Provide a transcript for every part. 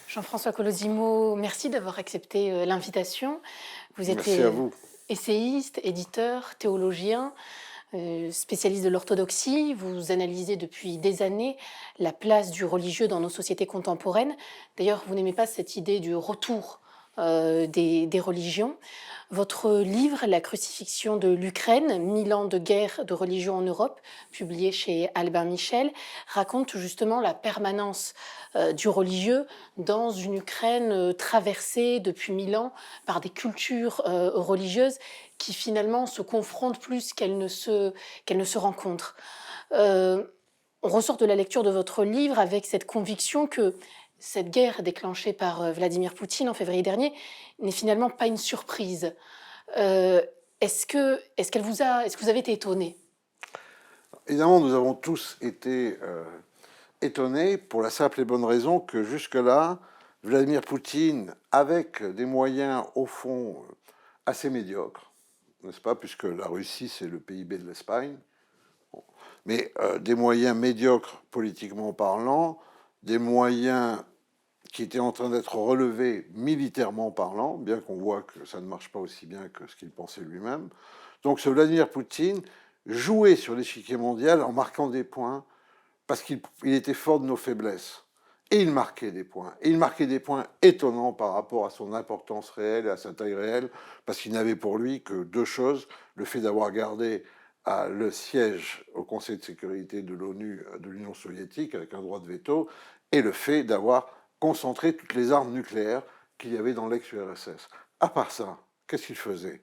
Jean-François Colosimo, merci d'avoir accepté l'invitation. Vous êtes Merci à vous. essayiste, éditeur, théologien, spécialiste de l'orthodoxie. Vous analysez depuis des années la place du religieux dans nos sociétés contemporaines. D'ailleurs, vous n'aimez pas cette idée du retour des religions. Votre livre, La crucifixion de l'Ukraine, 1000 ans de guerre de religion en Europe, publié chez Albin Michel, raconte justement la permanence du religieux dans une Ukraine traversée depuis 1000 ans par des cultures religieuses qui finalement se confrontent plus qu'elles ne se rencontrent. On ressort de la lecture de votre livre avec cette conviction que cette guerre déclenchée par Vladimir Poutine en février dernier n'est finalement pas une surprise. Est-ce que vous avez été étonné? Évidemment, nous avons tous été étonnés pour la simple et bonne raison que jusque-là, Vladimir Poutine, avec des moyens au fond assez médiocres, n'est-ce pas, puisque la Russie c'est le PIB de l'Espagne, mais des moyens médiocres politiquement parlant, des moyens qui étaient en train d'être relevés militairement parlant, bien qu'on voit que ça ne marche pas aussi bien que ce qu'il pensait lui-même. Donc ce Vladimir Poutine jouait sur l'échiquier mondial en marquant des points parce qu'il était fort de nos faiblesses. Et il marquait des points. Et il marquait des points étonnants par rapport à son importance réelle et à sa taille réelle, parce qu'il n'avait pour lui que deux choses, le fait d'avoir gardé le siège au Conseil de sécurité de l'ONU, de l'Union soviétique, avec un droit de veto, et le fait d'avoir concentré toutes les armes nucléaires qu'il y avait dans l'ex-URSS. À part ça, qu'est-ce qu'il faisait?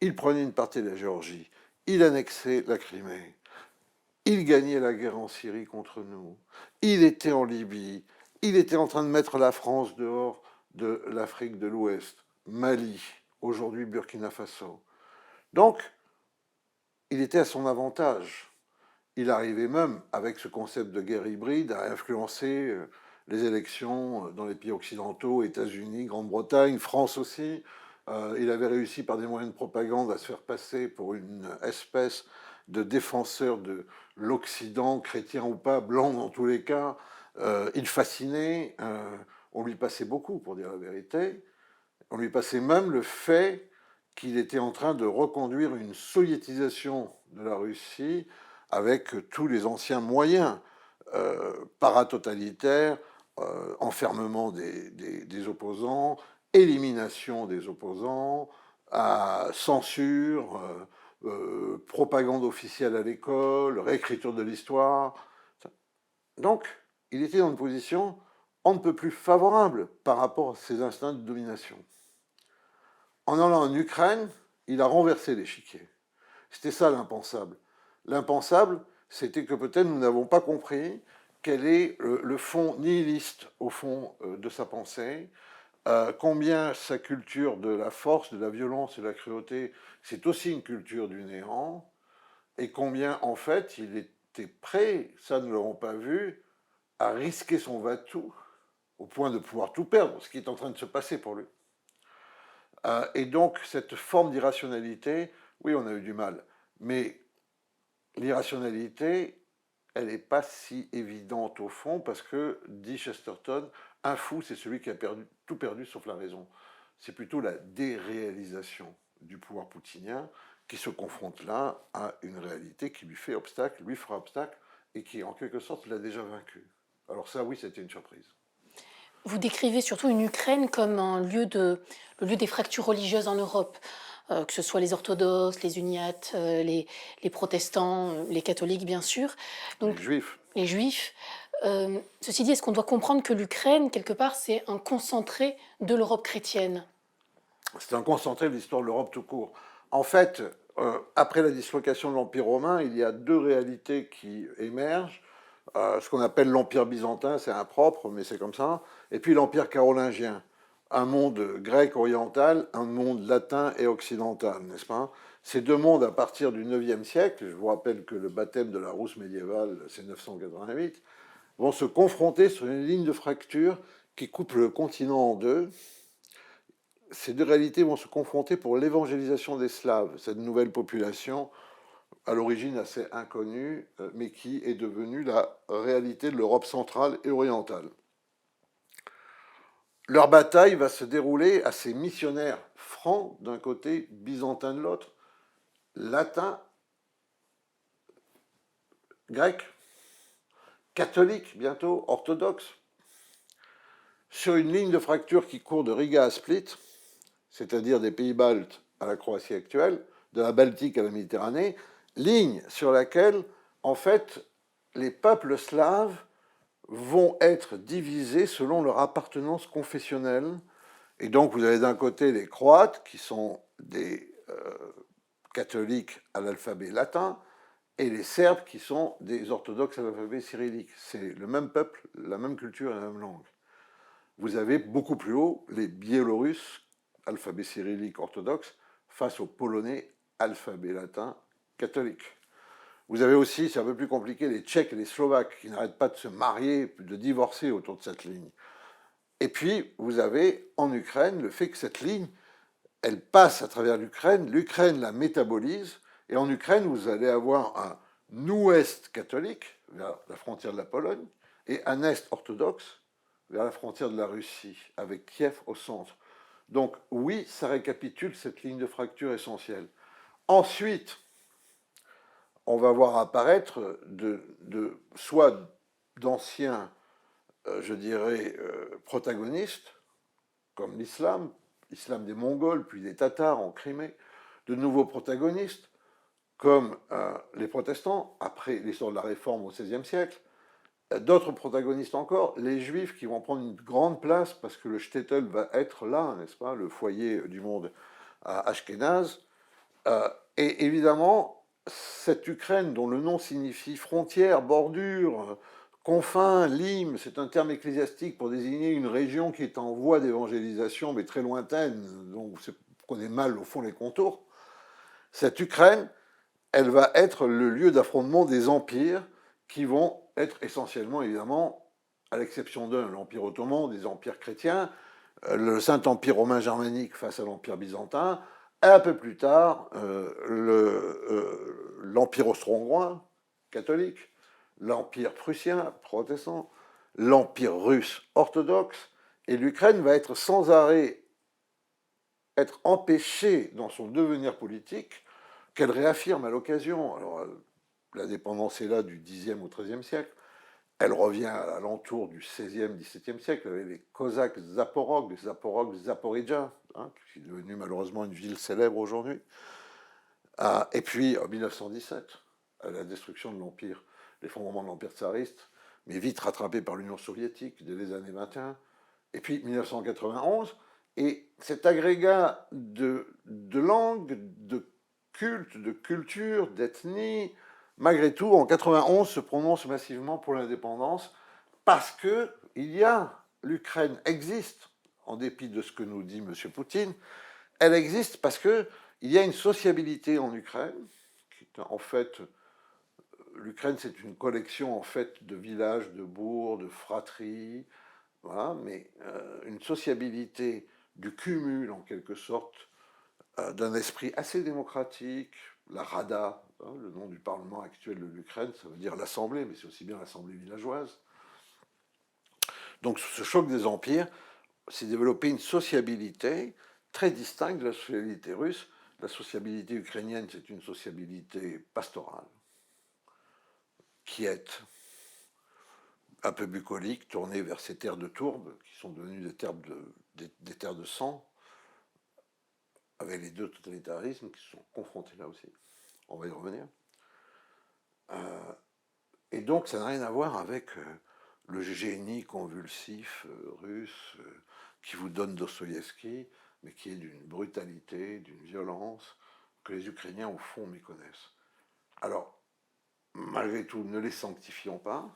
Il prenait une partie de la Géorgie, il annexait la Crimée, il gagnait la guerre en Syrie contre nous, il était en Libye, il était en train de mettre la France dehors de l'Afrique de l'Ouest, Mali, aujourd'hui Burkina Faso. Donc, il était à son avantage. Il arrivait même, avec ce concept de guerre hybride, à influencer les élections dans les pays occidentaux, États-Unis, Grande-Bretagne, France aussi. Il avait réussi par des moyens de propagande à se faire passer pour une espèce de défenseur de l'Occident, chrétien ou pas, blanc dans tous les cas. Il fascinait, on lui passait beaucoup pour dire la vérité. On lui passait même le fait qu'il était en train de reconduire une soviétisation de la Russie avec tous les anciens moyens paratotalitaires, enfermement des opposants, élimination des opposants, censure, propagande officielle à l'école, réécriture de l'histoire. Donc, il était dans une position on ne peut plus favorable par rapport à ses instincts de domination. En allant en Ukraine, il a renversé l'échiquier. C'était ça l'impensable. L'impensable, c'était que peut-être nous n'avons pas compris quel est le fond nihiliste au fond de sa pensée, combien sa culture de la force, de la violence et de la cruauté, c'est aussi une culture du néant, et combien en fait il était prêt, ça nous ne l'avons pas vu, à risquer son va-tout au point de pouvoir tout perdre, ce qui est en train de se passer pour lui. Et donc, cette forme d'irrationalité, oui, on a eu du mal. Mais l'irrationalité, elle n'est pas si évidente au fond, parce que, dit Chesterton, un fou, c'est celui qui a tout perdu sauf la raison. C'est plutôt la déréalisation du pouvoir poutinien qui se confronte là à une réalité qui lui fait obstacle, lui fera obstacle, et qui, en quelque sorte, l'a déjà vaincu. Alors ça, oui, c'était une surprise. Vous décrivez surtout une Ukraine comme le lieu des fractures religieuses en Europe, que ce soit les orthodoxes, les uniates, les protestants, les catholiques bien sûr, Les donc juifs. les juifs. Ceci dit, est-ce qu'on doit comprendre que l'Ukraine, quelque part, c'est un concentré de l'Europe chrétienne? C'est un concentré de l'histoire de l'Europe tout court. En fait, après la dislocation de l'Empire romain, il y a deux réalités qui émergent. Ce qu'on appelle l'Empire byzantin, c'est impropre, mais c'est comme ça. Et puis l'Empire carolingien, un monde grec oriental, un monde latin et occidental, n'est-ce pas? Ces deux mondes, à partir du IXe siècle, je vous rappelle que le baptême de la Rousse médiévale, c'est 988, vont se confronter sur une ligne de fracture qui coupe le continent en deux. Ces deux réalités vont se confronter pour l'évangélisation des Slaves, cette nouvelle population à l'origine assez inconnue, mais qui est devenue la réalité de l'Europe centrale et orientale. leur bataille va se dérouler à ces missionnaires francs d'un côté, byzantins de l'autre, latins, grecs, catholiques bientôt, orthodoxes, sur une ligne de fracture qui court de Riga à Split, c'est-à-dire des pays baltes à la Croatie actuelle, de la Baltique à la Méditerranée, ligne sur laquelle, en fait, les peuples slaves vont être divisés selon leur appartenance confessionnelle. Et donc, vous avez d'un côté les Croates, qui sont des catholiques à l'alphabet latin, et les Serbes, qui sont des orthodoxes à l'alphabet cyrillique. C'est le même peuple, la même culture et la même langue. Vous avez beaucoup plus haut les Biélorusses, alphabet cyrillique orthodoxe, face aux Polonais, alphabet latin catholique. Vous avez aussi, c'est un peu plus compliqué, les Tchèques et les Slovaques qui n'arrêtent pas de se marier, de divorcer autour de cette ligne. Et puis, vous avez en Ukraine le fait que cette ligne, elle passe à travers l'Ukraine, l'Ukraine la métabolise, et en Ukraine, vous allez avoir un ouest catholique, vers la frontière de la Pologne, et un est orthodoxe, vers la frontière de la Russie, avec Kiev au centre. Donc oui, ça récapitule cette ligne de fracture essentielle. Ensuite, on va voir apparaître soit d'anciens, je dirais, protagonistes, comme l'islam, l'islam des Mongols, puis des Tatars en Crimée, de nouveaux protagonistes, comme les protestants, après l'histoire de la Réforme au XVIe siècle, d'autres protagonistes encore, les Juifs qui vont prendre une grande place parce que le shtetl va être là, n'est-ce pas, le foyer du monde ashkénaze. Et évidemment, cette Ukraine dont le nom signifie frontière, bordure, confins, lime, c'est un terme ecclésiastique pour désigner une région qui est en voie d'évangélisation, mais très lointaine, donc vous connaissez mal au fond les contours. Cette Ukraine, elle va être le lieu d'affrontement des empires qui vont être essentiellement, évidemment, à l'exception d'un, l'Empire ottoman, des empires chrétiens, le Saint-Empire romain germanique face à l'Empire byzantin, un peu plus tard, l'Empire austro-hongrois, catholique, l'Empire prussien, protestant, l'Empire russe, orthodoxe, et l'Ukraine va être sans arrêt être empêchée dans son devenir politique qu'elle réaffirme à l'occasion. Alors, la dépendance est là du Xe au XIIIe siècle. Elle revient à l'entour du XVIe, XVIIe siècle avec les Cosaques Zaporog, les Zaporog Zaporizhia, hein, qui est devenue malheureusement une ville célèbre aujourd'hui. Et puis en 1917, à la destruction de l'Empire, l'effondrement de l'Empire tsariste, mais vite rattrapé par l'Union soviétique dès les années 21. Et puis 1991, et cet agrégat de langues, de culte, de culture, d'ethnie, malgré tout, en 91, se prononce massivement pour l'indépendance parce que l'Ukraine existe, en dépit de ce que nous dit M. Poutine, elle existe parce que il y a une sociabilité en Ukraine, qui est en fait, l'Ukraine c'est une collection en fait de villages, de bourgs, de fratries, voilà, mais une sociabilité du cumul en quelque sorte d'un esprit assez démocratique, la Rada, hein, le nom du parlement actuel de l'Ukraine, ça veut dire l'Assemblée, mais c'est aussi bien l'Assemblée villageoise. Donc ce choc des empires s'est développé une sociabilité très distincte de la sociabilité russe. La sociabilité ukrainienne, c'est une sociabilité pastorale, quiète, un peu bucolique, tournée vers ces terres de tourbe, qui sont devenues des terres de sang, avec les deux totalitarismes qui sont confrontés là aussi. On va y revenir. Et donc, ça n'a rien à voir avec le génie convulsif russe qui vous donne Dostoïevski, mais qui est d'une brutalité, d'une violence que les Ukrainiens, au fond, méconnaissent. Alors, malgré tout, ne les sanctifions pas.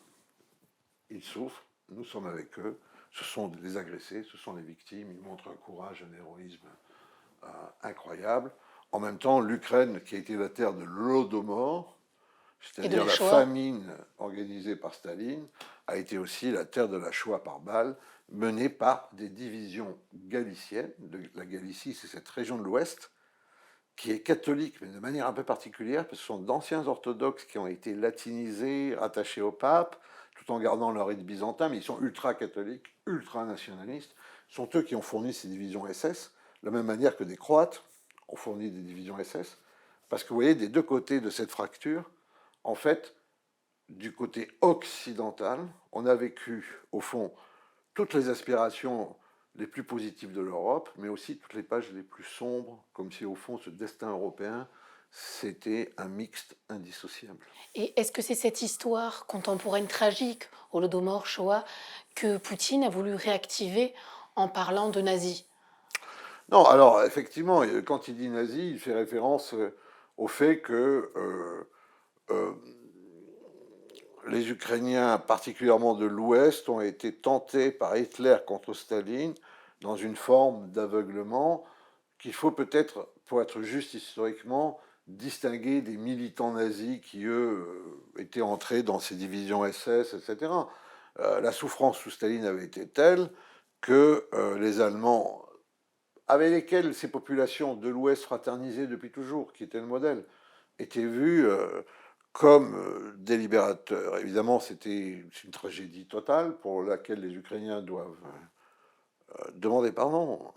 Ils souffrent, nous sommes avec eux. Ce sont les agressés, ce sont les victimes. Ils montrent un courage, un héroïsme incroyable. En même temps, l'Ukraine, qui a été la terre de l'Holodomor, c'est-à-dire la famine organisée par Staline, a été aussi la terre de la Shoah par balle, menée par des divisions galiciennes. La Galicie, c'est cette région de l'Ouest, qui est catholique, mais de manière un peu particulière, parce que ce sont d'anciens orthodoxes qui ont été latinisés, rattachés au pape, tout tout en gardant leur rite byzantin, mais ils sont ultra-catholiques, ultra-nationalistes. Ce sont eux qui ont fourni ces divisions SS, de la même manière que des Croates ont fourni des divisions SS. Parce que vous voyez, des deux côtés de cette fracture, en fait, du côté occidental, on a vécu, au fond, toutes les aspirations les plus positives de l'Europe, mais aussi toutes les pages les plus sombres, comme si, au fond, ce destin européen, c'était un mixte indissociable. Et est-ce que c'est cette histoire contemporaine tragique, Holodomor, Shoah, que Poutine a voulu réactiver en parlant de nazis? Non, alors, effectivement, quand il dit nazi, il fait référence au fait que euh, les Ukrainiens, particulièrement de l'Ouest, ont été tentés par Hitler contre Staline dans une forme d'aveuglement qu'il faut peut-être, pour être juste historiquement, distinguer des militants nazis qui, eux, étaient entrés dans ces divisions SS, etc. La souffrance sous Staline avait été telle que les Allemands, avec lesquels ces populations de l'Ouest fraternisaient depuis toujours, qui était le modèle, étaient vus comme des libérateurs. Évidemment, c'était une tragédie totale pour laquelle les Ukrainiens doivent demander pardon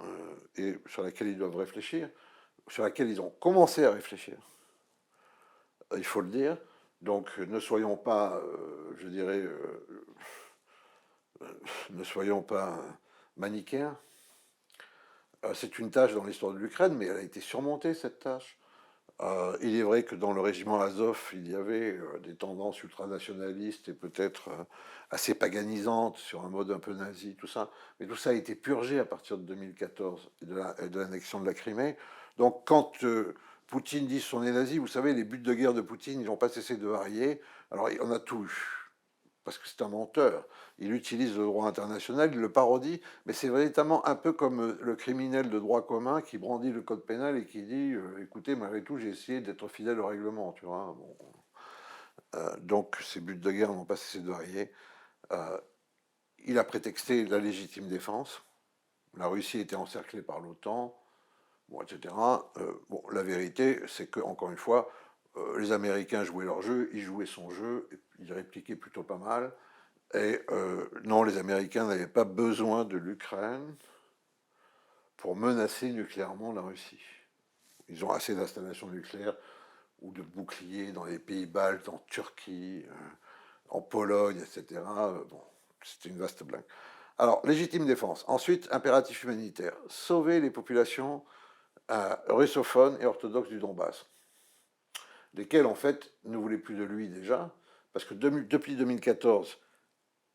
et sur laquelle ils doivent réfléchir, sur laquelle ils ont commencé à réfléchir, il faut le dire. Donc ne soyons pas, je dirais, ne soyons pas manichéens. C'est une tâche dans l'histoire de l'Ukraine, mais elle a été surmontée, cette tâche. Il est vrai que dans le régiment Azov, il y avait des tendances ultranationalistes et peut-être assez paganisantes sur un mode un peu nazi, tout ça. Mais tout ça a été purgé à partir de 2014 et de l'annexion de la Crimée. Donc quand Poutine dit son est nazi, vous savez, les buts de guerre de Poutine, ils n'ont pas cessé de varier. Alors on a tout eu parce que c'est un menteur. Il utilise le droit international, il le parodie, mais c'est véritablement un peu comme le criminel de droit commun qui brandit le code pénal et qui dit écoutez, malgré tout, j'ai essayé d'être fidèle au règlement, tu vois. Bon. Donc, ces buts de guerre n'ont pas cessé de varier. Euh, il a prétexté la légitime défense. La Russie était encerclée par l'OTAN, bon, etc. Bon, la vérité, c'est que, encore une fois, les Américains jouaient leur jeu, ils jouaient son jeu, ils répliquaient plutôt pas mal. Et non, les Américains n'avaient pas besoin de l'Ukraine pour menacer nucléairement la Russie. Ils ont assez d'installations nucléaires ou de boucliers dans les pays baltes, en Turquie, en Pologne, etc. Bon, c'était une vaste blague. Alors, légitime défense. Ensuite, impératif humanitaire. Sauver les populations russophones et orthodoxes du Donbass, lesquelles, en fait, ne voulaient plus de lui déjà, parce que depuis 2014,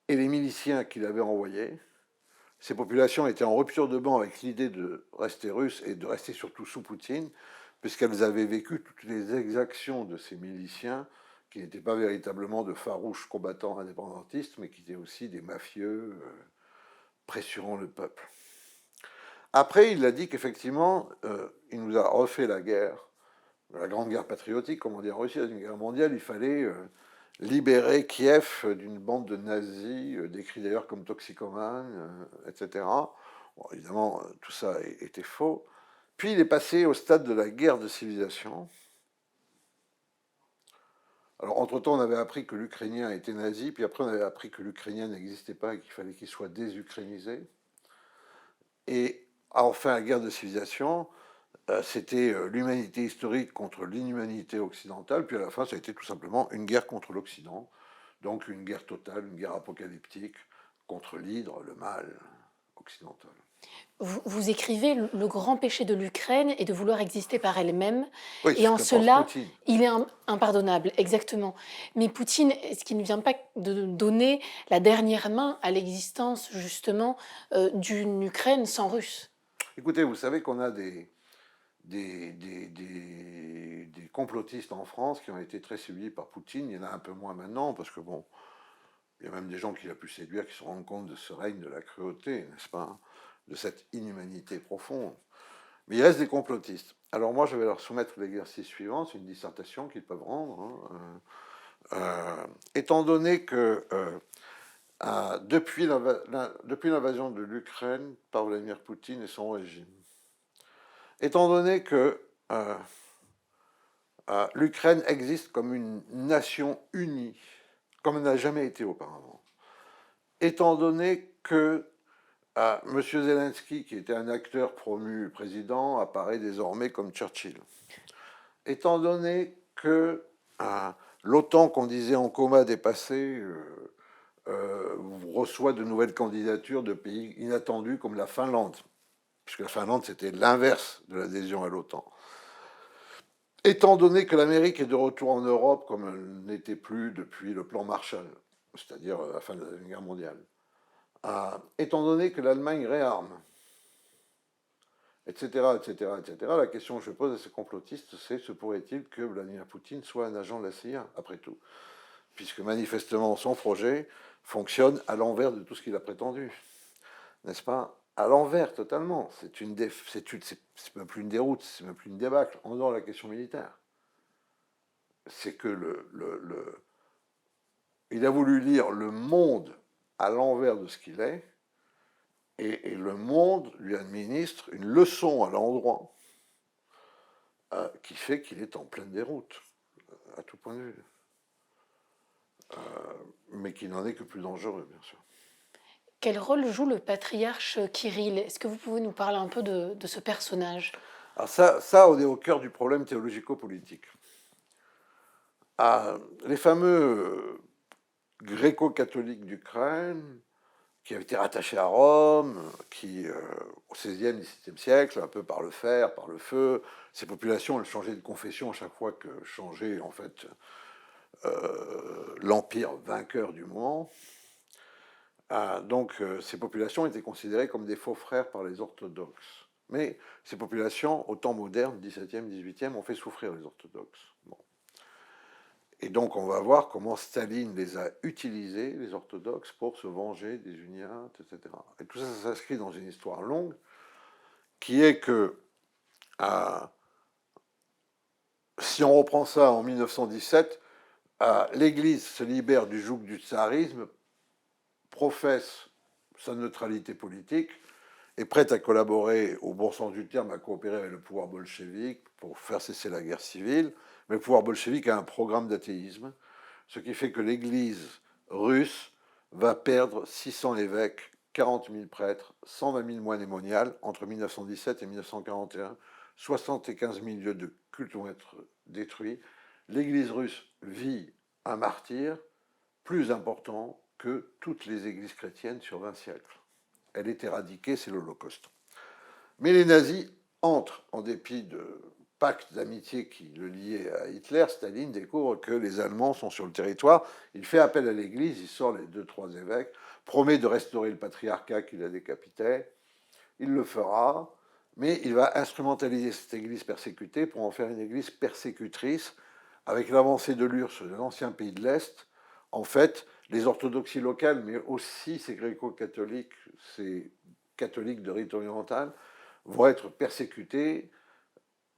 et les miliciens qu'il avait envoyés, ces populations étaient en rupture de banc avec l'idée de rester russes et de rester surtout sous Poutine, puisqu'elles avaient vécu toutes les exactions de ces miliciens, qui n'étaient pas véritablement de farouches combattants indépendantistes, mais qui étaient aussi des mafieux pressurant le peuple. Après, il a dit qu'effectivement, il nous a refait la grande guerre patriotique, comme on dit en Russie, la guerre mondiale, il fallait libérer Kiev d'une bande de nazis, décrits d'ailleurs comme toxicomanes, etc. Bon, évidemment, tout ça était faux. Puis il est passé au stade de la guerre de civilisation. Alors, entre-temps, on avait appris que l'Ukrainien était nazi, puis après, on avait appris que l'Ukrainien n'existait pas et qu'il fallait qu'il soit désukrainisé. Et enfin, la guerre de civilisation, c'était l'humanité historique contre l'inhumanité occidentale, puis à la fin, ça a été tout simplement une guerre contre l'Occident, donc une guerre totale, une guerre apocalyptique contre l'hydre, le mal occidental. Vous écrivez le grand péché de l'Ukraine est de vouloir exister par elle-même, Oui, et c'est ce en que pense cela, Poutine. il est impardonnable, exactement. Mais Poutine, est-ce qu'il ne vient pas de donner la dernière main à l'existence, justement, d'une Ukraine sans Russes? Écoutez, vous savez qu'on a des complotistes en France qui ont été très séduits par Poutine. Il y en a un peu moins maintenant, parce que bon, il y a même des gens qu'il a pu séduire qui se rendent compte de ce règne de la cruauté, n'est-ce pas, de cette inhumanité profonde. Mais il reste des complotistes. Alors moi, je vais leur soumettre l'exercice suivant, c'est une dissertation qu'ils peuvent rendre. Étant donné que depuis l'invasion de l'Ukraine par Vladimir Poutine et son régime, étant donné que l'Ukraine existe comme une nation unie, comme elle n'a jamais été auparavant, étant donné que M. Zelensky, qui était un acteur promu président, apparaît désormais comme Churchill. Étant donné que l'OTAN, qu'on disait en coma dépassé, reçoit de nouvelles candidatures de pays inattendus comme la Finlande, puisque la Finlande, c'était l'inverse de l'adhésion à l'OTAN. Étant donné que l'Amérique est de retour en Europe comme elle n'était plus depuis le plan Marshall, c'est-à-dire la fin de la Deuxième Guerre mondiale, étant donné que l'Allemagne réarme, etc., etc., etc., la question que je pose à ces complotistes, c'est se pourrait-il que Vladimir Poutine soit un agent de la CIA, après tout, puisque manifestement son projet fonctionne à l'envers de tout ce qu'il a prétendu, n'est-ce pas? À l'envers totalement. C'est même plus une déroute, c'est même plus une débâcle, en dehors de la question militaire. C'est que il a voulu lire le monde à l'envers de ce qu'il est, et le monde lui administre une leçon à l'endroit qui fait qu'il est en pleine déroute, à tout point de vue. Mais qui n'en est que plus dangereux, bien sûr. Quel rôle joue le patriarche Kirill? Est-ce que vous pouvez nous parler un peu de ce personnage? Alors ça, on est au cœur du problème théologico-politique. Les fameux gréco-catholiques d'Ukraine, qui avaient été rattachés à Rome, qui, au XVIe, XVIIe siècle, un peu par le fer, par le feu, ces populations, elles changeaient de confession à chaque fois que changeait, en fait, l'empire vainqueur du moment. Donc, ces populations étaient considérées comme des faux frères par les orthodoxes. Mais ces populations, au temps moderne, 17e, 18e, ont fait souffrir les orthodoxes. Bon. Et donc, on va voir comment Staline les a utilisés, les orthodoxes, pour se venger des uniates, etc. Et tout ça, ça s'inscrit dans une histoire longue, qui est que, si on reprend ça en 1917, l'Église se libère du joug du tsarisme, professe sa neutralité politique, est prête à collaborer, au bon sens du terme, à coopérer avec le pouvoir bolchevique pour faire cesser la guerre civile. Mais le pouvoir bolchevique a un programme d'athéisme, ce qui fait que l'Église russe va perdre 600 évêques, 40 000 prêtres, 120 000 moines et moniales entre 1917 et 1941. 75 000 lieux de culte vont être détruits. L'Église russe vit un martyre plus important que toutes les églises chrétiennes sur 20 siècles. Elle est éradiquée, c'est l'Holocauste. Mais les nazis entrent, en dépit de pacte d'amitié qui le liait à Hitler. Staline découvre que les Allemands sont sur le territoire. Il fait appel à l'Église, il sort les 2-3 évêques, promet de restaurer le patriarcat qu'il a décapité. Il le fera, mais il va instrumentaliser cette Église persécutée pour en faire une Église persécutrice. Avec l'avancée de l'URSS, de l'ancien pays de l'Est, en fait, les orthodoxies locales, mais aussi ces gréco-catholiques, ces catholiques de rite oriental, vont être persécutés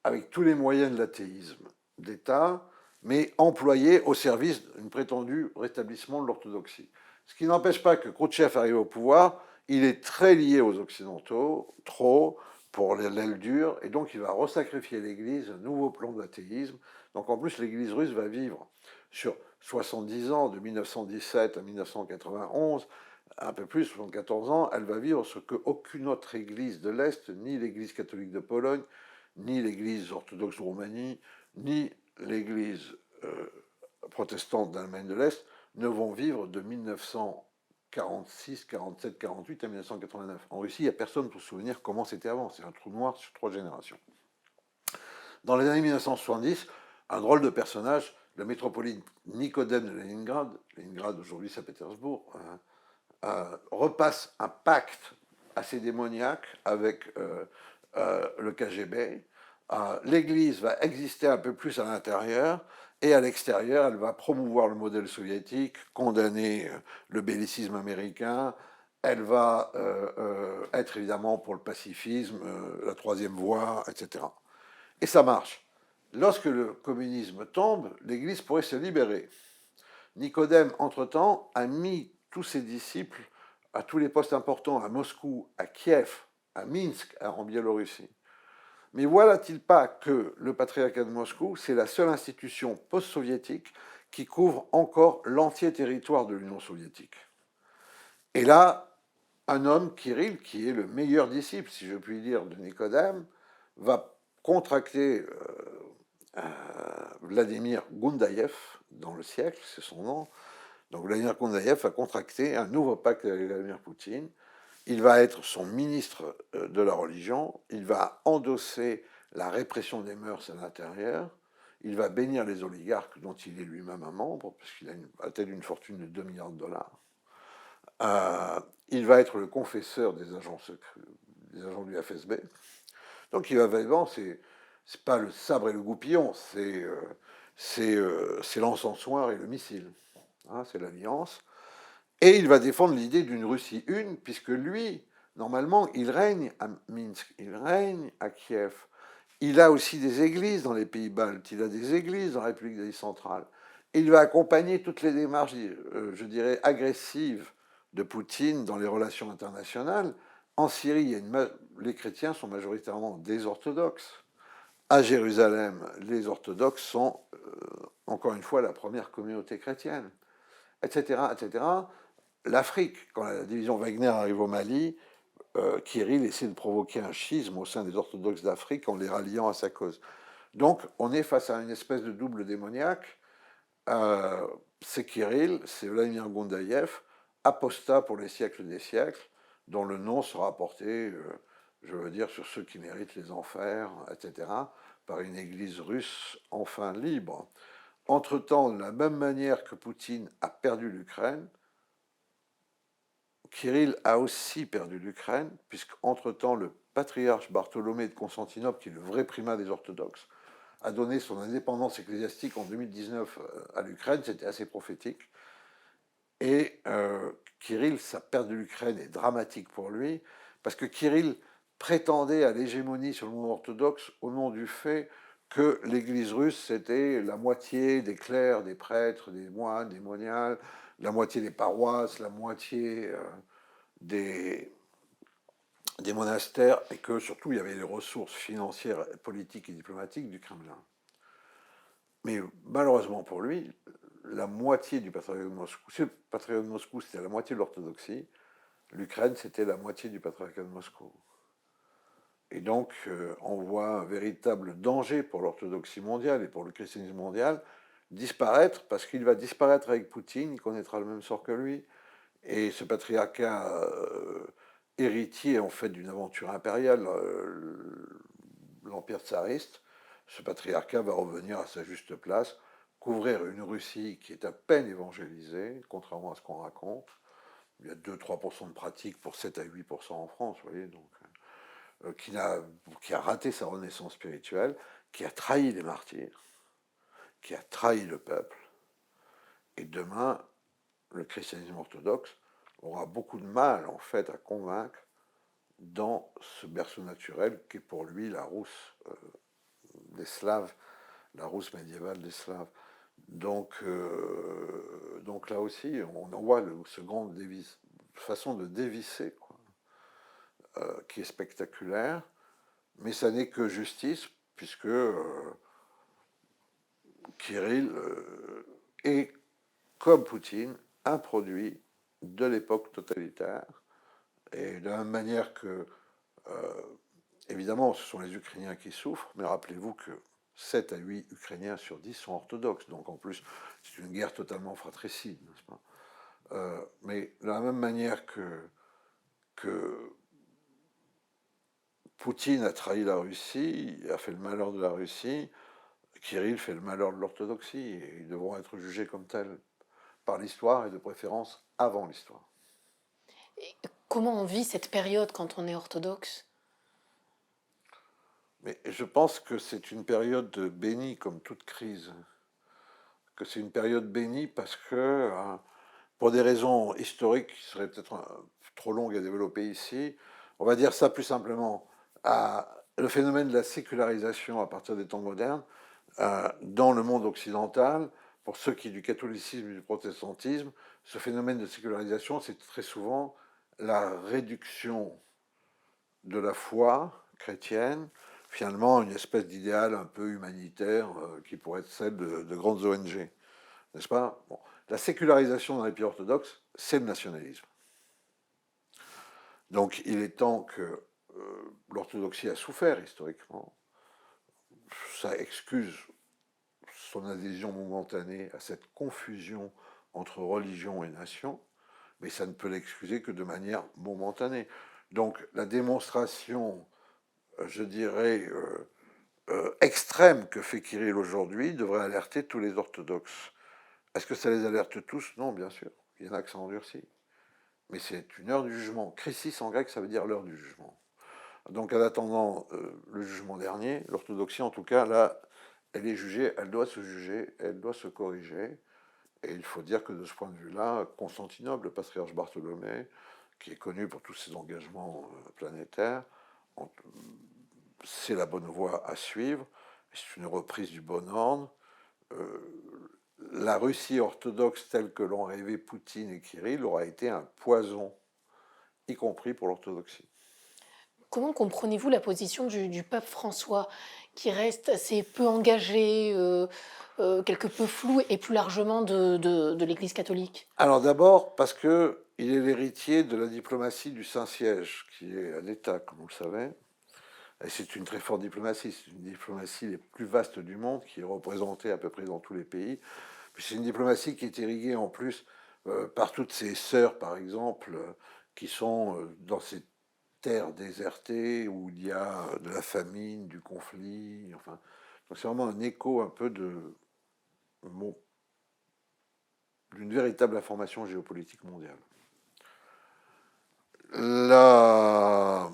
avec tous les moyens de l'athéisme d'État, mais employés au service d'un prétendu rétablissement de l'orthodoxie. Ce qui n'empêche pas que Khrouchtchev arrive au pouvoir, il est très lié aux Occidentaux, trop, pour l'aile dure, et donc il va resacrifier l'Église, un nouveau plan d'athéisme. Donc en plus, l'Église russe va vivre sur 70 ans, de 1917 à 1991, un peu plus, 74 ans, elle va vivre ce qu'aucune autre Église de l'Est, ni l'Église catholique de Pologne, ni l'Église orthodoxe de Roumanie, ni l'Église protestante d'Allemagne de l'Est ne vont vivre de 1946, 47, 48 à 1989. En Russie, il n'y a personne pour se souvenir comment c'était avant. C'est un trou noir sur 3 générations. Dans les années 1970, un drôle de personnage, le métropolite Nicodème de Leningrad, Leningrad aujourd'hui Saint-Pétersbourg, repasse un pacte assez démoniaque avec le KGB. L'Église va exister un peu plus à l'intérieur, et à l'extérieur, elle va promouvoir le modèle soviétique, condamner le bellicisme américain. Elle va être évidemment pour le pacifisme, la troisième voie, etc. Et ça marche. Lorsque le communisme tombe, l'Église pourrait se libérer. Nicodème, entre-temps, a mis tous ses disciples à tous les postes importants, à Moscou, à Kiev, à Minsk, en Biélorussie. Mais voilà-t-il pas que le patriarcat de Moscou, c'est la seule institution post-soviétique qui couvre encore l'entier territoire de l'Union soviétique. Et là, un homme, Kirill, qui est le meilleur disciple, si je puis dire, de Nicodème, va contracter Vladimir Goundaïev dans le siècle, c'est son nom. Donc Vladimir Goundaïev va contracter un nouveau pacte avec Vladimir Poutine. Il va être son ministre de la religion. Il va endosser la répression des mœurs à l'intérieur. Il va bénir les oligarques dont il est lui-même un membre, parce qu'il a atteint une fortune de 2 milliards de dollars. Il va être le confesseur des agents secrets, des agents du FSB. Donc il va vraiment, c'est pas le sabre et le goupillon, c'est l'encensoir et le missile. Hein, c'est l'alliance. Et il va défendre l'idée d'une Russie une, puisque lui, normalement, il règne à Minsk, il règne à Kiev. Il a aussi des églises dans les pays baltes, il a des églises dans la République d'Asie centrale. Il va accompagner toutes les démarches, je dirais, agressives de Poutine dans les relations internationales. En Syrie, les chrétiens sont majoritairement des orthodoxes. À Jérusalem, les orthodoxes sont, encore une fois, la première communauté chrétienne, etc., etc. L'Afrique, quand la division Wagner arrive au Mali, Kirill essaie de provoquer un schisme au sein des orthodoxes d'Afrique en les ralliant à sa cause. Donc, on est face à une espèce de double démoniaque. C'est Kirill, c'est Vladimir Goundaïev, apostat pour les siècles des siècles, dont le nom sera porté, je veux dire, sur ceux qui méritent les enfers, etc., par une église russe enfin libre. Entre-temps, de la même manière que Poutine a perdu l'Ukraine, Kirill a aussi perdu l'Ukraine, puisqu'entre-temps, le patriarche Bartholomé de Constantinople, qui est le vrai primat des orthodoxes, a donné son indépendance ecclésiastique en 2019 à l'Ukraine, c'était assez prophétique. Et Kirill, sa perte de l'Ukraine est dramatique pour lui, parce que Kirill prétendait à l'hégémonie sur le monde orthodoxe au nom du fait que l'Église russe, c'était la moitié des clercs, des prêtres, des moines, des moniales, la moitié des paroisses, la moitié des, des monastères, et que surtout il y avait les ressources financières, politiques et diplomatiques du Kremlin. Mais malheureusement pour lui, la moitié du patriarcat de Moscou, si le patriarcat de Moscou c'était la moitié de l'orthodoxie, l'Ukraine c'était la moitié du patriarcat de Moscou. Et donc on voit un véritable danger pour l'orthodoxie mondiale et pour le christianisme mondial disparaître, parce qu'il va disparaître avec Poutine, il connaîtra le même sort que lui, et ce patriarcat héritier en fait d'une aventure impériale, l'empire tsariste, ce patriarcat va revenir à sa juste place, couvrir une Russie qui est à peine évangélisée, contrairement à ce qu'on raconte. Il y a 2-3% de pratique pour 7 à 8% en France, vous voyez, donc, qui a raté sa renaissance spirituelle, qui a trahi les martyrs, qui a trahi le peuple. Et demain, le christianisme orthodoxe aura beaucoup de mal, en fait, à convaincre dans ce berceau naturel qui est pour lui la Rousse des Slaves, la Rousse médiévale des Slaves. Donc là aussi, on en voit ce grand façon de dévisser, quoi, qui est spectaculaire, mais ça n'est que justice, puisque Kirill est, comme Poutine, un produit de l'époque totalitaire, et de la même manière que, évidemment, ce sont les Ukrainiens qui souffrent, mais rappelez-vous que 7 à 8 Ukrainiens sur 10 sont orthodoxes, donc en plus, c'est une guerre totalement fratricide, n'est-ce pas? Mais de la même manière que Poutine a trahi la Russie, a fait le malheur de la Russie, Kirill fait le malheur de l'orthodoxie, et ils devront être jugés comme tels par l'histoire, et de préférence avant l'histoire. Et comment on vit cette période quand on est orthodoxe? Mais je pense que c'est une période bénie comme toute crise, que c'est une période bénie parce que, pour des raisons historiques qui seraient peut-être trop longues à développer ici, on va dire ça plus simplement, le phénomène de la sécularisation à partir des temps modernes, dans le monde occidental, pour ceux qui du catholicisme et du protestantisme, ce phénomène de sécularisation, c'est très souvent la réduction de la foi chrétienne, finalement une espèce d'idéal un peu humanitaire qui pourrait être celle de grandes ONG, n'est-ce pas? Bon. La sécularisation dans les pays orthodoxes, c'est le nationalisme. Donc il est temps que l'orthodoxie a souffert historiquement. Ça excuse son adhésion momentanée à cette confusion entre religion et nation, mais ça ne peut l'excuser que de manière momentanée. Donc la démonstration, je dirais, extrême que fait Kirill aujourd'hui devrait alerter tous les orthodoxes. Est-ce que ça les alerte tous? Non, bien sûr. Il y en a que ça endurcit. Mais c'est une heure du jugement. Crisis en grec, ça veut dire l'heure du jugement. Donc en attendant le jugement dernier, l'orthodoxie en tout cas, là, elle est jugée, elle doit se juger, elle doit se corriger. Et il faut dire que de ce point de vue-là, Constantinople, le patriarche Bartholomée, qui est connu pour tous ses engagements planétaires, c'est la bonne voie à suivre. C'est une reprise du bon ordre. La Russie orthodoxe telle que l'ont rêvé Poutine et Kirill aura été un poison, y compris pour l'orthodoxie. Comment comprenez-vous la position du pape François, qui reste assez peu engagé, quelque peu flou, et plus largement de l'Église catholique? Alors d'abord parce que il est l'héritier de la diplomatie du Saint-Siège, qui est à l'État, comme vous le savez. Et c'est une très forte diplomatie, c'est une diplomatie les plus vastes du monde, qui est représentée à peu près dans tous les pays. Puis c'est une diplomatie qui est irriguée en plus par toutes ses sœurs, par exemple, qui sont dans ces terres désertées où il y a de la famine, du conflit. Enfin, donc c'est vraiment un écho un peu bon, d'une véritable information géopolitique mondiale. La...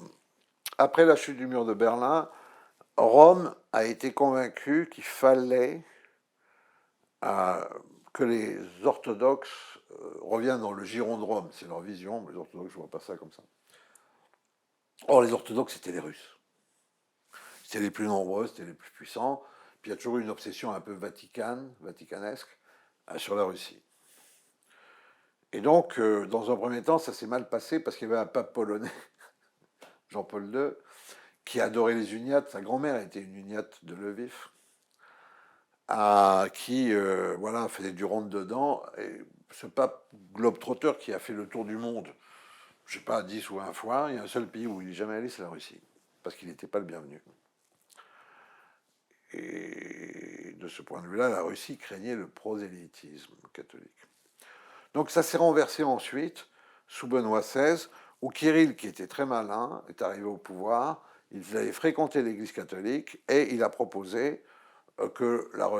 Après la chute du mur de Berlin, Rome a été convaincue qu'il fallait que les orthodoxes reviennent dans le giron de Rome. C'est leur vision, mais les orthodoxes ne voient pas ça comme ça. Or, les orthodoxes, c'était les Russes. C'était les plus nombreux, c'était les plus puissants. Puis il y a toujours eu une obsession un peu vaticanesque, sur la Russie. Et donc, dans un premier temps, ça s'est mal passé parce qu'il y avait un pape polonais, Jean-Paul II, qui adorait les uniates. Sa grand-mère était une uniate de Lviv, qui voilà, faisait du rentre-dedans. Et ce pape globe-trotteur qui a fait le tour du monde, je ne sais pas, 10 ou 20 fois, il y a un seul pays où il n'est jamais allé, c'est la Russie, parce qu'il n'était pas le bienvenu. Et de ce point de vue-là, la Russie craignait le prosélytisme catholique. Donc ça s'est renversé ensuite, sous Benoît XVI, où Kirill, qui était très malin, est arrivé au pouvoir. Il avait fréquenté l'Église catholique et il a proposé que la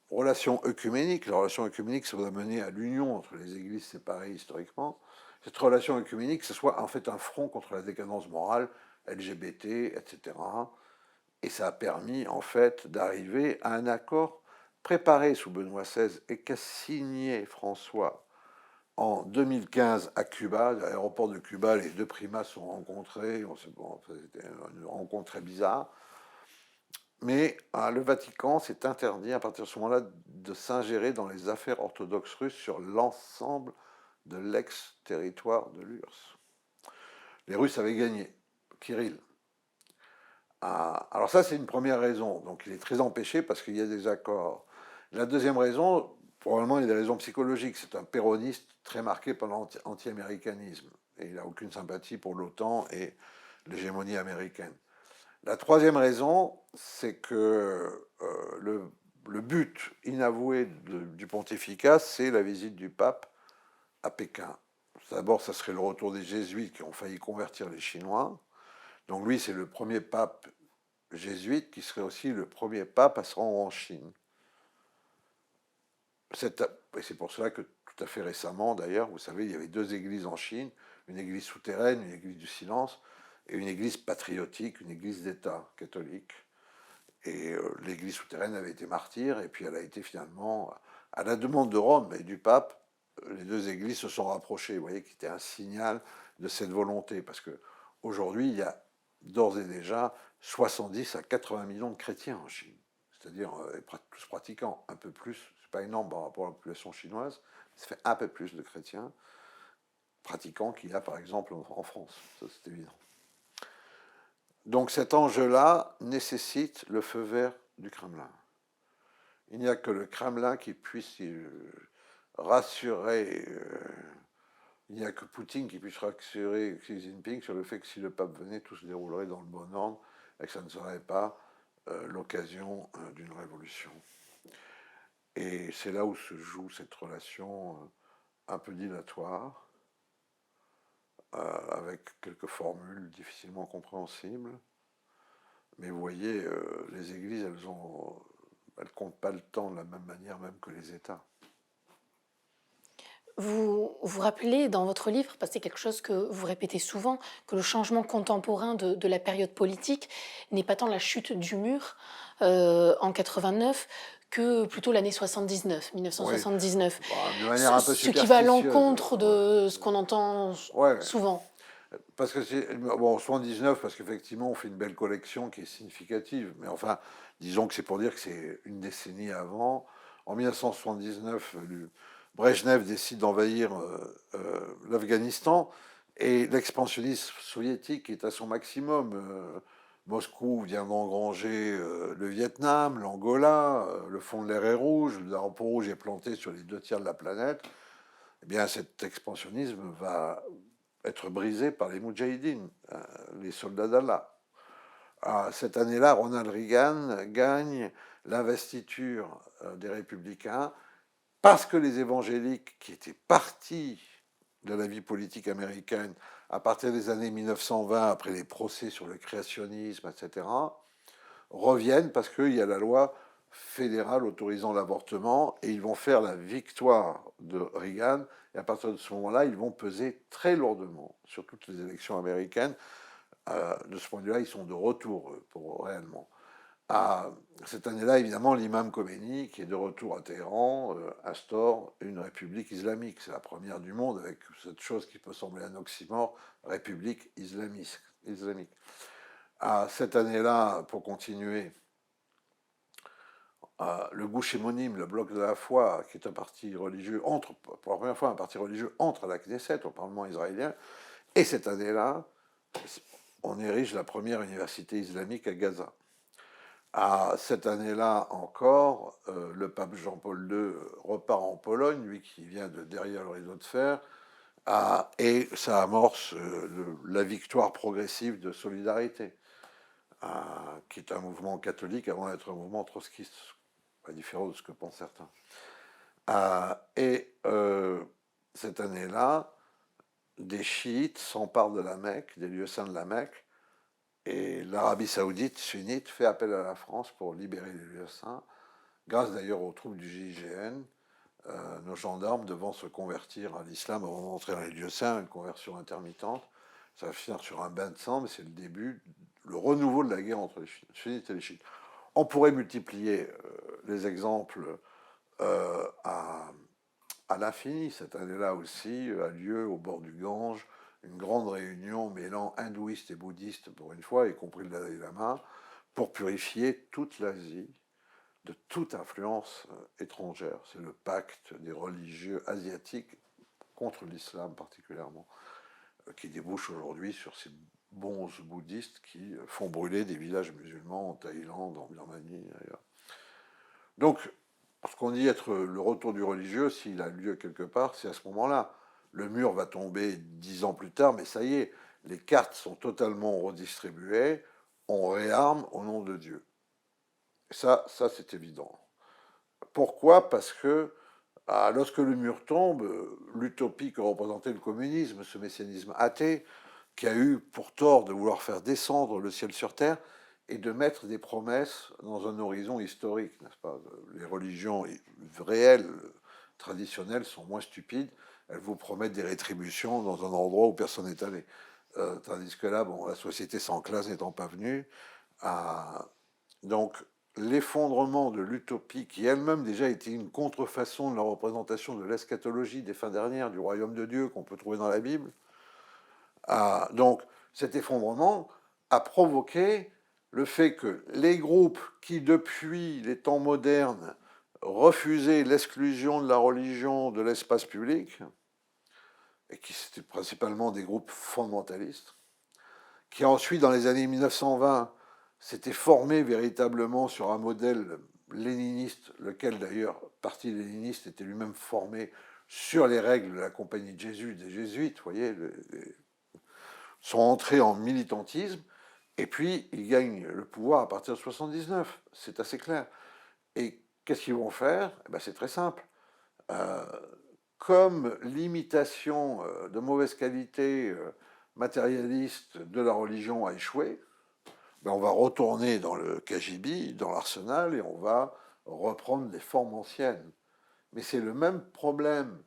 relation œcuménique, ça doit mener à l'union entre les églises séparées historiquement, cette relation œcuménique, ce soit en fait un front contre la décadence morale, LGBT, etc. Et ça a permis en fait d'arriver à un accord préparé sous Benoît XVI et qu'a signé François en 2015 à Cuba, à l'aéroport de Cuba. Les deux primas se sont rencontrés, c'était une rencontre très bizarre. Mais le Vatican s'est interdit à partir de ce moment-là de s'ingérer dans les affaires orthodoxes russes sur l'ensemble de l'ex-territoire de l'URSS. Les Russes avaient gagné, Kirill. Alors ça, c'est une première raison. Donc il est très empêché parce qu'il y a des accords. La deuxième raison, probablement, il y a des raisons psychologiques. C'est un péroniste très marqué par l'anti-américanisme. Et il n'a aucune sympathie pour l'OTAN et l'hégémonie américaine. La troisième raison, c'est que le but inavoué du pontificat, c'est la visite du pape à Pékin. D'abord, ça serait le retour des jésuites qui ont failli convertir les Chinois. Donc lui, c'est le premier pape jésuite qui serait aussi le premier pape à se rendre en Chine. Et c'est pour cela que tout à fait récemment, d'ailleurs, vous savez, il y avait deux églises en Chine, une église souterraine, une église du silence, et une église patriotique, une église d'État catholique. Et l'église souterraine avait été martyre, et puis elle a été finalement, à la demande de Rome et du pape, les deux églises se sont rapprochées, vous voyez, qui était un signal de cette volonté, parce qu'aujourd'hui, il y a d'ores et déjà 70 à 80 millions de chrétiens en Chine, c'est-à-dire tous pratiquants, un peu plus, c'est pas énorme par rapport à la population chinoise, ça fait un peu plus de chrétiens pratiquants qu'il y a par exemple en France, ça c'est évident. Donc cet enjeu-là nécessite le feu vert du Kremlin. Il n'y a que le Kremlin qui puisse rassurer il n'y a que Poutine qui puisse rassurer Xi Jinping sur le fait que si le pape venait, tout se déroulerait dans le bon ordre et que ça ne serait pas l'occasion d'une révolution. Et c'est là où se joue cette relation un peu dilatoire, avec quelques formules difficilement compréhensibles. Mais vous voyez, les églises, elles comptent pas le temps de la même manière même que les États. Vous vous rappelez dans votre livre, parce que c'est quelque chose que vous répétez souvent, que le changement contemporain de la période politique n'est pas tant la chute du mur en 89 que plutôt l'année 79, Oui, 1979. bah, de manière un peu Ce qui va à superstitieuse. l'encontre de ce qu'on entend Ouais, souvent. parce que c'est. Bon, 79, parce qu'effectivement, on fait une belle collection qui est significative. Mais enfin, disons que c'est pour dire que c'est une décennie avant. En 1979, Brejnev décide d'envahir l'Afghanistan et l'expansionnisme soviétique est à son maximum. Moscou vient d'engranger le Vietnam, l'Angola, le fond de l'air est rouge, le drapeau rouge est planté sur les 2 tiers de la planète. Eh bien, cet expansionnisme va être brisé par les Moudjahidines, les soldats d'Allah. Cette année-là, Ronald Reagan gagne l'investiture des républicains parce que les évangéliques qui étaient partis de la vie politique américaine à partir des années 1920, après les procès sur le créationnisme, etc., reviennent parce qu'il y a la loi fédérale autorisant l'avortement et ils vont faire la victoire de Reagan et à partir de ce moment-là, ils vont peser très lourdement sur toutes les élections américaines. De ce point de vue-là, ils sont de retour pour réellement. Cette année-là, évidemment, l'imam Khomeini, qui est de retour à Téhéran, instaure une république islamique. C'est la première du monde avec cette chose qui peut sembler un oxymore, république islamique. Cette année-là, pour continuer, le Gouche hémonyme, le bloc de la foi, qui est un parti religieux, pour la première fois un parti religieux entre à la Knesset, au Parlement israélien, et cette année-là, on érige la première université islamique à Gaza. Cette année-là encore, le pape Jean-Paul II repart en Pologne, lui qui vient de derrière le rideau de fer, et ça amorce la victoire progressive de Solidarité, qui est un mouvement catholique avant d'être un mouvement trotskiste, à différence de ce que pensent certains. Cette année-là, des chiites s'emparent de la Mecque, des lieux saints de la Mecque, et l'Arabie saoudite sunnite fait appel à la France pour libérer les lieux saints, grâce d'ailleurs aux troupes du GIGN, nos gendarmes devant se convertir à l'islam avant d'entrer dans les lieux saints, une conversion intermittente. Ça va finir sur un bain de sang, mais c'est le début, le renouveau de la guerre entre les sunnites et les chiites. On pourrait multiplier les exemples à l'infini. Cette année-là aussi a lieu au bord du Gange une grande réunion mêlant hindouistes et bouddhistes pour une fois, y compris le Dalai Lama, pour purifier toute l'Asie de toute influence étrangère. C'est le pacte des religieux asiatiques contre l'islam particulièrement, qui débouche aujourd'hui sur ces bons bouddhistes qui font brûler des villages musulmans en Thaïlande, en Birmanie, ailleurs. Donc, ce qu'on dit être le retour du religieux, s'il a lieu quelque part, c'est à ce moment-là. Le mur va tomber 10 ans plus tard, mais ça y est, les cartes sont totalement redistribuées, on réarme au nom de Dieu. Ça c'est évident. Pourquoi? Parce que lorsque le mur tombe, l'utopie que représentait le communisme, ce messianisme athée, qui a eu pour tort de vouloir faire descendre le ciel sur terre et de mettre des promesses dans un horizon historique, n'est-ce pas? Les religions réelles, traditionnelles, sont moins stupides. Elles vous promettent des rétributions dans un endroit où personne n'est allé. Tandis que là, bon, la société sans classe n'étant pas venue, donc l'effondrement de l'utopie, qui elle-même déjà était une contrefaçon de la représentation de l'eschatologie des fins dernières, du royaume de Dieu qu'on peut trouver dans la Bible, donc cet effondrement a provoqué le fait que les groupes qui, depuis les temps modernes, refusaient l'exclusion de la religion de l'espace public, et qui étaient principalement des groupes fondamentalistes, qui ensuite, dans les années 1920, s'étaient formés véritablement sur un modèle léniniste, lequel d'ailleurs, parti léniniste, était lui-même formé sur les règles de la Compagnie de Jésus, des Jésuites, vous voyez, sont entrés en militantisme, et puis ils gagnent le pouvoir à partir de 79, c'est assez clair. Et qu'est-ce qu'ils vont faire? Eh ben, c'est très simple. Euh, Comme l'imitation de mauvaise qualité matérialiste de la religion a échoué, ben on va retourner dans le KGB, dans l'arsenal, et on va reprendre des formes anciennes. Mais c'est le même problème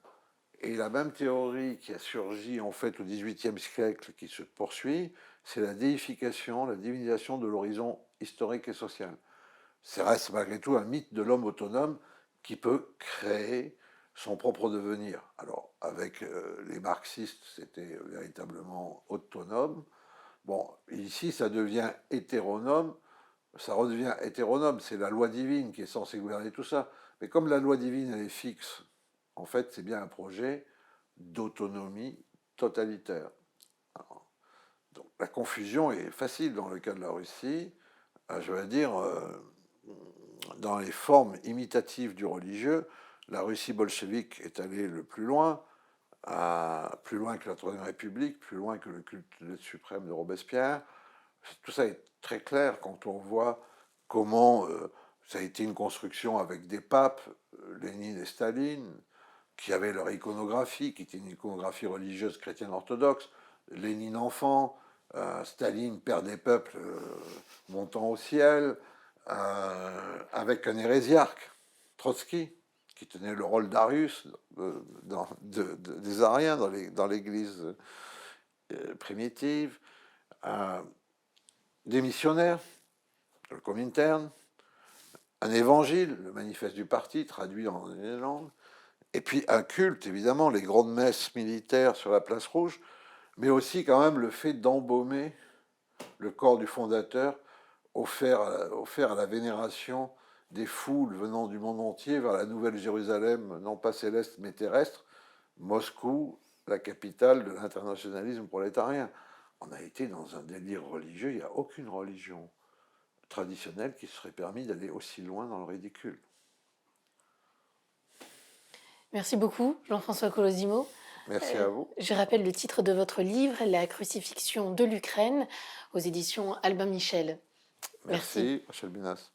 et la même théorie qui a surgi en fait au XVIIIe siècle qui se poursuit, c'est la déification, la divinisation de l'horizon historique et social. Ça reste malgré tout un mythe de l'homme autonome qui peut créer son propre devenir. Alors, avec les marxistes, c'était véritablement autonome. Bon, ici, ça devient hétéronome. Ça redevient hétéronome. C'est la loi divine qui est censée gouverner tout ça. Mais comme la loi divine, elle est fixe, en fait, c'est bien un projet d'autonomie totalitaire. Alors, donc, la confusion est facile dans le cas de la Russie. Je veux dire, dans les formes imitatives du religieux, la Russie bolchevique est allée le plus loin, plus loin que la Troisième République, plus loin que le culte suprême de Robespierre. Tout ça est très clair quand on voit comment ça a été une construction avec des papes, Lénine et Staline, qui avaient leur iconographie, qui était une iconographie religieuse chrétienne orthodoxe. Lénine enfant, Staline père des peuples montant au ciel, avec un hérésiarque, Trotsky, qui tenait le rôle d'Arius des Ariens dans l'Église primitive, des missionnaires, le Comintern, un évangile, le manifeste du parti, traduit en une langue, et puis un culte, évidemment, les grandes messes militaires sur la place rouge, mais aussi quand même le fait d'embaumer le corps du fondateur, offert à la vénération des foules venant du monde entier vers la Nouvelle Jérusalem, non pas céleste mais terrestre, Moscou, la capitale de l'internationalisme prolétarien. On a été dans un délire religieux, il n'y a aucune religion traditionnelle qui serait permis d'aller aussi loin dans le ridicule. Merci beaucoup, Jean-François Colosimo. Merci à vous. Je rappelle le titre de votre livre, La crucifixion de l'Ukraine, aux éditions Albin Michel. Merci, Rachel Binas.